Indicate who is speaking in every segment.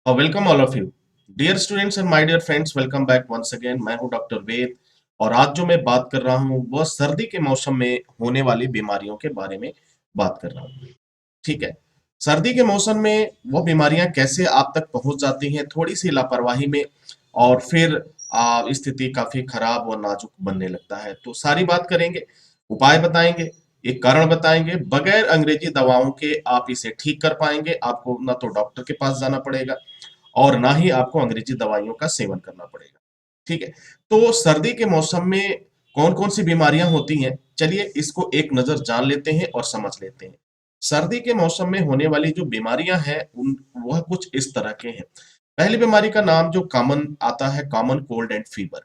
Speaker 1: Welcome all of you dear students and my dear friends. Welcome back once again. मैं हूं doctor वेद और आज जो मैं बात कर रहा हूं वह सर्दी के मौसम में होने वाली बीमारियों के बारे में बात कर रहा हूं। ठीक है। सर्दी के मौसम में वो बीमारियां कैसे आप तक पहुंच जाती हैं थोड़ी सी लापरवाही में और फिर स्थिति काफी खराब और नाजुक बनने लगता है। तो सारी बात करेंगे, उपाय बताएंगे, एक कारण बताएंगे। बगैर अंग्रेजी दवाओं के आप इसे ठीक कर पाएंगे। आपको ना तो डॉक्टर के पास जाना पड़ेगा और ना ही आपको अंग्रेजी दवाइयों का सेवन करना पड़ेगा। ठीक है। तो सर्दी के मौसम में कौन कौन सी बीमारियां होती हैं, चलिए इसको एक नजर जान लेते हैं और समझ लेते हैं। सर्दी के मौसम में होने वाली जो बीमारियां हैं उन वह कुछ इस तरह के हैं। पहली बीमारी का नाम जो कॉमन आता है, कॉमन कोल्ड एंड फीवर।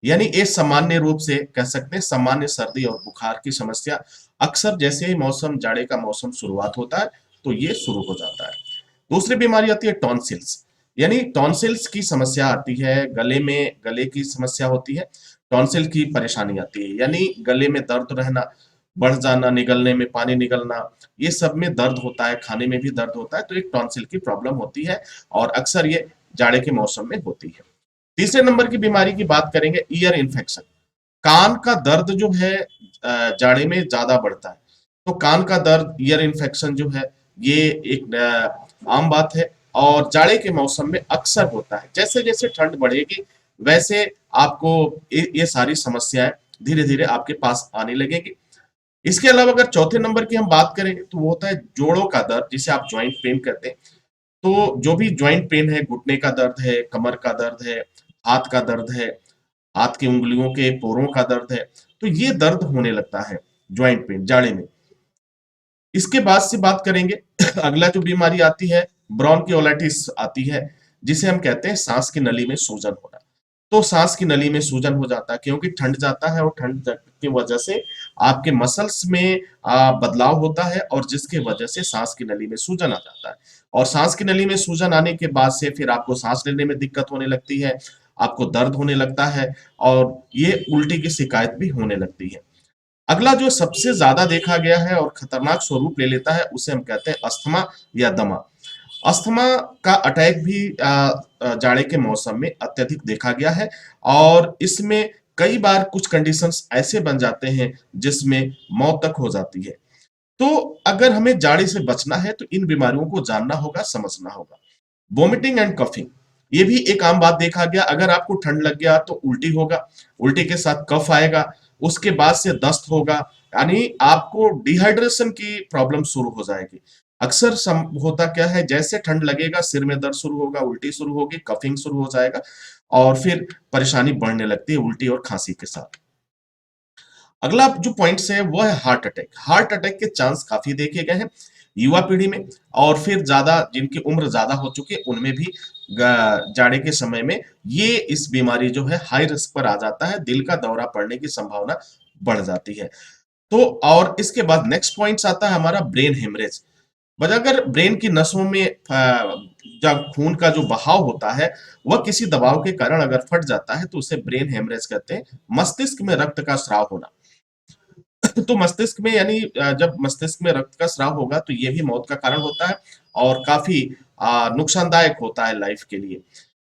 Speaker 1: यानी ये सामान्य रूप से कह सकते हैं सामान्य सर्दी और बुखार की समस्या अक्सर जैसे ही मौसम जाड़े का मौसम शुरुआत होता है तो ये शुरू हो जाता है। दूसरी बीमारी आती है टॉन्सिल्स। यानी टॉन्सिल्स की समस्या आती है, गले की समस्या होती है। टॉन्सिल की परेशानी आती है यानी गले में दर्द रहना, बढ़ जाना, निगलने में पानी निकलना, ये सब में दर्द होता है, खाने में भी दर्द होता है। तो एक टॉन्सिल की प्रॉब्लम होती है और अक्सर ये जाड़े के मौसम में होती है। तीसरे नंबर की बीमारी की बात करेंगे, ईयर इन्फेक्शन। कान का दर्द जो है जाड़े में ज्यादा बढ़ता है। तो कान का दर्द, ईयर इन्फेक्शन जो है ये एक आम बात है और जाड़े के मौसम में अक्सर होता है। जैसे जैसे ठंड बढ़ेगी वैसे आपको ये सारी समस्याएं धीरे धीरे आपके पास आने लगेगी। इसके अलावा अगर चौथे नंबर की हम बात करें तो वो होता है जोड़ों का दर्द, जिसे आप ज्वाइंट पेन कहते हैं। तो जो भी ज्वाइंट पेन है, घुटने का दर्द है, कमर का दर्द है, हाथ का दर्द है, हाथ की उंगलियों के पोरों का दर्द है, तो ये दर्द होने लगता है ज्वाइंट पेन जाड़े में। इसके बाद से बात करेंगे अगला जो बीमारी आती है ब्रोंकियोलाइटिस आती है, जिसे हम कहते हैं सांस की नली में सूजन होना। तो सांस की नली में सूजन हो जाता है क्योंकि ठंड जाता है और ठंड की वजह से आपके मसल्स में बदलाव होता है और जिसके वजह से सांस की नली में सूजन आ जाता है। और सांस की नली में सूजन आने के बाद से फिर आपको सांस लेने में दिक्कत होने लगती है, आपको दर्द होने लगता है और ये उल्टी की शिकायत भी होने लगती है। अगला जो सबसे ज्यादा देखा गया है और खतरनाक स्वरूप ले लेता है उसे हम कहते हैं अस्थमा या दमा। अस्थमा का अटैक भी जाड़े के मौसम में अत्यधिक देखा गया है और इसमें कई बार कुछ कंडीशंस ऐसे बन जाते हैं जिसमें मौत तक हो जाती है। तो अगर हमें जाड़े से बचना है तो इन बीमारियों को जानना होगा, समझना होगा। वोमिटिंग एंड कफिंग, ये भी एक आम बात देखा गया। अगर आपको ठंड लग गया तो उल्टी होगा, उल्टी के साथ कफ आएगा, उसके बाद से दस्त होगा, यानी आपको डिहाइड्रेशन की प्रॉब्लम शुरू हो जाएगी। अक्सर होता क्या है, जैसे ठंड लगेगा सिर में दर्द शुरू होगा, उल्टी शुरू होगी, कफिंग शुरू हो जाएगा और फिर परेशानी बढ़ने लगती है उल्टी और खांसी के साथ। अगला जो पॉइंट्स है वो है हार्ट अटैक। हार्ट अटैक के चांस काफी देखे गए हैं युवा पीढ़ी में और फिर ज्यादा जिनकी उम्र ज्यादा हो चुकी है उनमें भी जाड़े के समय में ये इस बीमारी जो है हाई रिस्क पर आ जाता है, दिल का दौरा पड़ने की संभावना बढ़ जाती है। तो और इसके बाद नेक्स्ट पॉइंट्स आता है हमारा ब्रेन हेमरेज। वजह अगर ब्रेन की नसों में जब खून का जो बहाव होता है वह किसी दबाव के कारण अगर फट जाता है तो उसे ब्रेन हेमरेज कहते हैं। मस्तिष्क में रक्त का स्राव होना। तो मस्तिष्क में यानी जब मस्तिष्क में रक्त का स्राव होगा तो ये भी मौत का कारण होता है और काफी नुकसानदायक होता है लाइफ के लिए।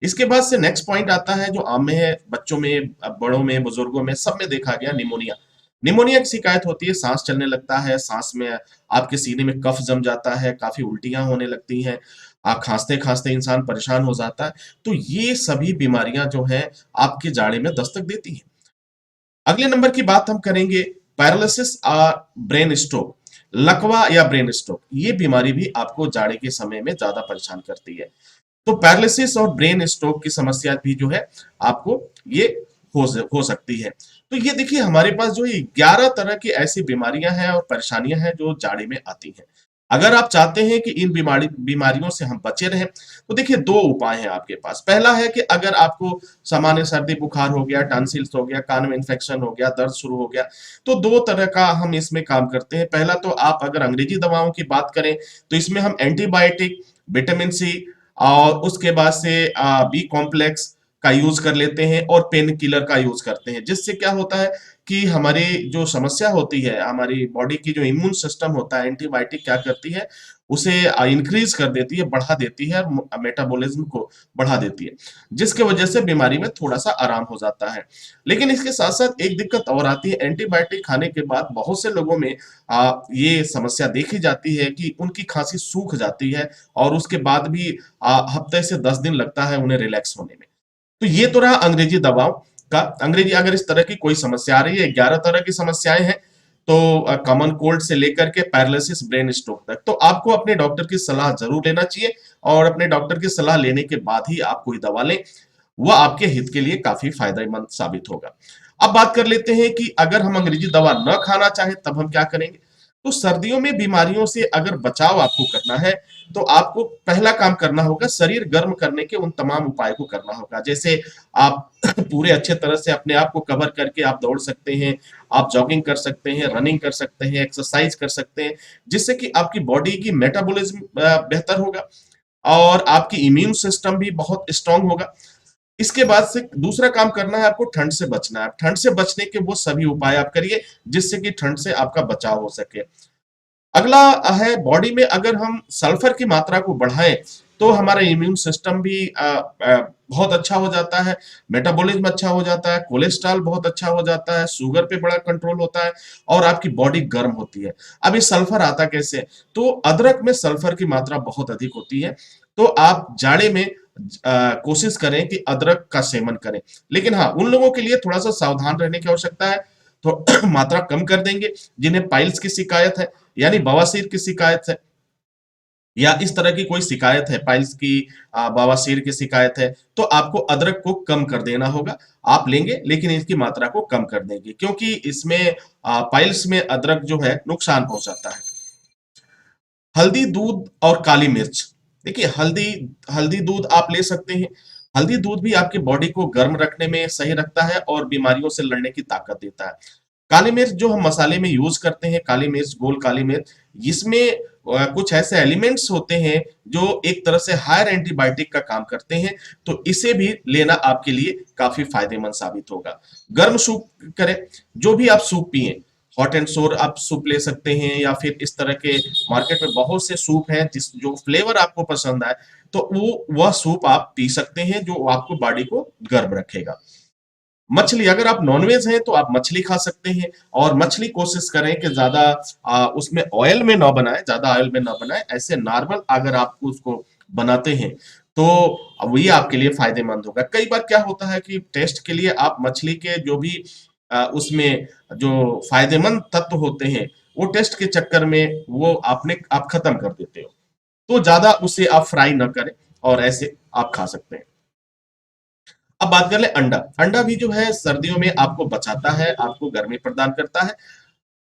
Speaker 1: इसके बाद से नेक्स्ट पॉइंट आता है जो आम में है, बच्चों में, बड़ों में, बुजुर्गों में, सब में देखा गया, निमोनिया। निमोनिया की शिकायत होती है, सांस चलने लगता है, सांस में आपके सीने में कफ जम जाता है, काफी उल्टियां होने लगती हैं, खांसते खांसते इंसान परेशान हो जाता है। तो ये सभी बीमारियां जो है आपके जाड़े में दस्तक देती हैं। अगले नंबर की बात हम करेंगे पैरालिसिस और ब्रेन स्ट्रोक। लकवा या ब्रेन स्ट्रोक, ये बीमारी भी आपको जाड़े के समय में ज्यादा परेशान करती है। तो पैरालिसिस और ब्रेन स्ट्रोक की समस्या भी जो है आपको ये हो सकती है। तो ये देखिए हमारे पास जो ये 11 तरह की ऐसी बीमारियां हैं और परेशानियां हैं जो जाड़े में आती हैं। अगर आप चाहते हैं कि इन बीमारियों से हम बचे रहें तो देखिए दो उपाय हैं आपके पास। पहला है कि अगर आपको सामान्य सर्दी बुखार हो गया, टॉन्सिल्स हो गया, कान में इन्फेक्शन हो गया, दर्द शुरू हो गया, तो दो तरह का हम इसमें काम करते हैं। पहला तो आप अगर अंग्रेजी दवाओं की बात करें तो इसमें हम एंटीबायोटिक, विटामिन सी और उसके बाद से बी कॉम्प्लेक्स का यूज कर लेते हैं और पेन किलर का यूज करते हैं, जिससे क्या होता है कि हमारी जो समस्या होती है, हमारी बॉडी की जो इम्यून सिस्टम होता है, एंटीबायोटिक क्या करती है उसे इंक्रीज कर देती है, बढ़ा देती है और मेटाबॉलिज्म को बढ़ा देती है, जिसके वजह से बीमारी में थोड़ा सा आराम हो जाता है। लेकिन इसके साथ साथ एक दिक्कत और आती है, एंटीबायोटिक खाने के बाद बहुत से लोगों में ये समस्या देखी जाती है कि उनकी खांसी सूख जाती है और उसके बाद भी हफ्ते से 10 दिन लगता है उन्हें रिलैक्स होने में। तो ये तो रहा अंग्रेजी दवाओं का। अंग्रेजी अगर इस तरह की कोई समस्या आ रही है, 11 तरह की समस्याएं हैं, तो कॉमन कोल्ड से लेकर के पैरालिसिस, ब्रेन स्ट्रोक तक, तो आपको अपने डॉक्टर की सलाह जरूर लेना चाहिए और अपने डॉक्टर की सलाह लेने के बाद ही आप कोई दवा लें, वह आपके हित के लिए काफी फायदेमंद साबित होगा। अब बात कर लेते हैं कि अगर हम अंग्रेजी दवा न खाना चाहें तब हम क्या करेंगे। तो सर्दियों में बीमारियों से अगर बचाव आपको करना है, तो आपको पहला काम करना होगा, शरीर गर्म करने के उन तमाम उपाय को करना होगा। जैसे आप पूरे अच्छे तरह से अपने आप को कवर करके आप दौड़ सकते हैं, आप जॉगिंग कर सकते हैं, रनिंग कर सकते हैं, एक्सरसाइज कर सकते हैं, जिससे कि आपकी बॉडी की मेटाबॉलिज्म बेहतर होगा और आपकी इम्यून सिस्टम भी बहुत स्ट्रांग होगा। इसके बाद से दूसरा काम करना है, आपको ठंड से बचना है। ठंड से बचने के वो सभी उपाय आप करिए जिससे कि ठंड से आपका बचाव हो सके। अगला है, बॉडी में अगर हम सल्फर की मात्रा को बढ़ाएं तो हमारा इम्यून सिस्टम भी बहुत अच्छा हो जाता है, मेटाबॉलिज्म अच्छा हो जाता है, कोलेस्ट्रॉल बहुत अच्छा हो जाता है, शुगर पे बड़ा कंट्रोल होता है और आपकी बॉडी गर्म होती है। अब ये सल्फर आता कैसे? तो अदरक में सल्फर की मात्रा बहुत अधिक होती है, तो आप जाड़े में कोशिश करें कि अदरक का सेवन करें। लेकिन हाँ, उन लोगों के लिए थोड़ा सा सावधान रहने की आवश्यकता है, तो मात्रा कम कर देंगे जिन्हें पाइल्स की शिकायत है, यानी बवासीर की शिकायत है, या इस तरह की कोई शिकायत है, पाइल्स की, बवासीर की शिकायत है, तो आपको अदरक को कम कर देना होगा। आप लेंगे लेकिन इसकी मात्रा को कम कर देंगे, क्योंकि इसमें पाइल्स में अदरक जो है नुकसान पहुंचाता है। हल्दी, दूध और काली मिर्च। देखिए, हल्दी हल्दी दूध आप ले सकते हैं। हल्दी दूध भी आपकी बॉडी को गर्म रखने में सही रखता है और बीमारियों से लड़ने की ताकत देता है। काली मिर्च जो हम मसाले में यूज करते हैं, काली मिर्च, गोल काली मिर्च, इसमें कुछ ऐसे एलिमेंट्स होते हैं जो एक तरह से हायर एंटीबायोटिक का काम करते हैं, तो इसे भी लेना आपके लिए काफी फायदेमंद साबित होगा। गर्म सूप करें, जो भी आप सूप पिए, हॉट एंड सोर आप सूप ले सकते हैं, या फिर इस तरह के मार्केट में बहुत से सूप हैं जिस जो फ्लेवर आपको पसंद आए, तो वो वह सूप आप पी सकते हैं जो आपको बॉडी को गर्म रखेगा। मछली, अगर आप नॉनवेज हैं तो आप मछली खा सकते हैं, और मछली कोशिश करें कि ज्यादा उसमें ऑयल में ना बनाए, ज्यादा ऑयल में ना बनाए, ऐसे नॉर्मल अगर आप उसको बनाते हैं तो अब ये आपके लिए फायदेमंद होगा। कई बार क्या होता है कि टेस्ट के लिए आप मछली के जो भी उसमें जो फायदेमंद तत्व होते हैं, वो टेस्ट के चक्कर में वो आप खत्म कर देते हो, तो ज्यादा उसे आप फ्राई ना करें और ऐसे आप खा सकते हैं। अब बात कर ले अंडा। अंडा भी जो है सर्दियों में आपको बचाता है, आपको गर्मी प्रदान करता है,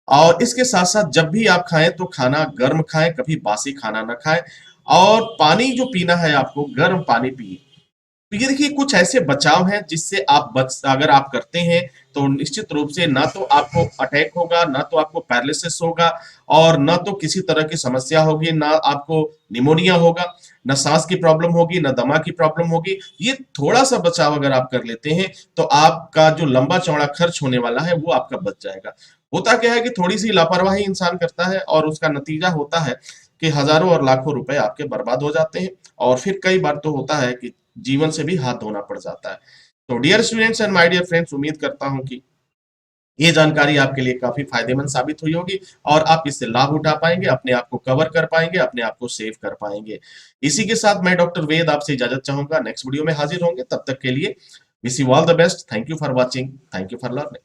Speaker 1: और इसके साथ साथ जब भी आप खाएं तो खाना गर्म खाएं, कभी बासी खाना ना खाएं, और पानी जो पीना है आपको, गर्म पानी पिए। तो ये देखिए, कुछ ऐसे बचाव हैं जिससे आप अगर आप करते हैं तो निश्चित रूप से ना तो आपको अटैक होगा, ना तो आपको पैरालिसिस होगा, और ना तो किसी तरह की समस्या होगी, ना आपको निमोनिया होगा, ना सांस की प्रॉब्लम होगी, ना दमा की प्रॉब्लम होगी। ये थोड़ा सा बचाव अगर आप कर लेते हैं तो आपका जो लंबा चौड़ा खर्च होने वाला है वो आपका बच जाएगा। होता क्या है कि थोड़ी सी लापरवाही इंसान करता है और उसका नतीजा होता है कि हजारों और लाखों रुपए आपके बर्बाद हो जाते हैं, और फिर कई बार तो होता है कि जीवन से भी हाथ धोना पड़ जाता है। तो dear students and my dear friends, उम्मीद करता हूं कि ये जानकारी आपके लिए काफी फायदेमंद साबित हुई होगी और आप इससे लाभ उठा पाएंगे, अपने आप को कवर कर पाएंगे, अपने आप को सेव कर पाएंगे। इसी के साथ मैं डॉक्टर वेद आपसे इजाजत चाहूंगा, नेक्स्ट वीडियो में हाजिर होंगे, तब तक के लिए wish you all the best. Thank you for watching, thank you for learning.